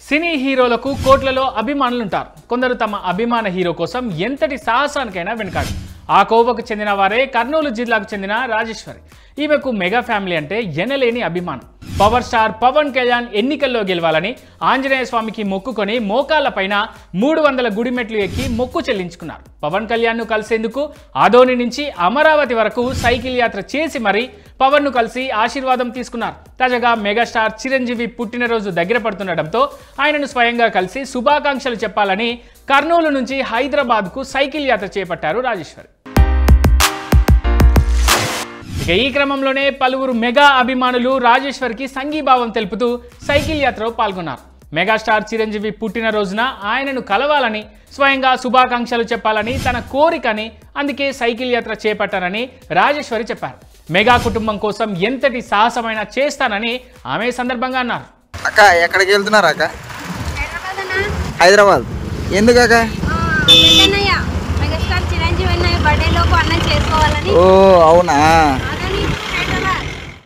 సినీ హీరోలకు కోట్లలో అభిమానులు ఉంటారు. కొందరు తమ అభిమాన హీరో కోసం ఎంతటి సాహసానికైనా వెనకాడు. ఆ కోవకు చెందిన వారే కర్నూలు జిల్లాకు చెందిన రాజేశ్వరి. ఈమెకు మెగా ఫ్యామిలీ అంటే ఎనలేని అభిమానం. పవర్ స్టార్ పవన్ కళ్యాణ్ ఎన్నికల్లో గెలవాలని ఆంజనేయ స్వామికి మొక్కుకొని మోకాళ్ల పైన 300 గుడిమెట్లు ఎక్కి మొక్కు చెల్లించుకున్నారు. పవన్ కళ్యాణ్ను కలిసేందుకు ఆదోని నుంచి అమరావతి వరకు సైకిల్ యాత్ర చేసి మరీ పవన్ను కలిసి ఆశీర్వాదం తీసుకున్నారు. తాజాగా మెగాస్టార్ చిరంజీవి పుట్టినరోజు దగ్గర పడుతుండటంతో ఆయనను స్వయంగా కలిసి శుభాకాంక్షలు చెప్పాలని కర్నూలు నుంచి హైదరాబాద్కు సైకిల్ యాత్ర చేపట్టారు రాజేశ్వరి. ఈ క్రమంలోనే పలువురు మెగా అభిమానులు రాజేశ్వరికి సంఘీభావం తెలుపుతూ సైకిల్ యాత్రలో పాల్గొన్నారు. మెగాస్టార్ చిరంజీవి పుట్టినరోజున ఆయనను కలవాలని, స్వయంగా శుభాకాంక్షలు చెప్పాలని తన కోరికని, అందుకే సైకిల్ యాత్ర చేపట్టారని రాజేశ్వరి చెప్పారు. మెగా కుటుంబం కోసం ఎంతటి సాహసమైనా చేస్తానని ఆమె సందర్భంగా అన్నారు. అక్క ఎక్కడికి వెళ్తున్నారు అక్క? హైదరాబాద్. ఎందుకు అక్క? ఓ అవునా?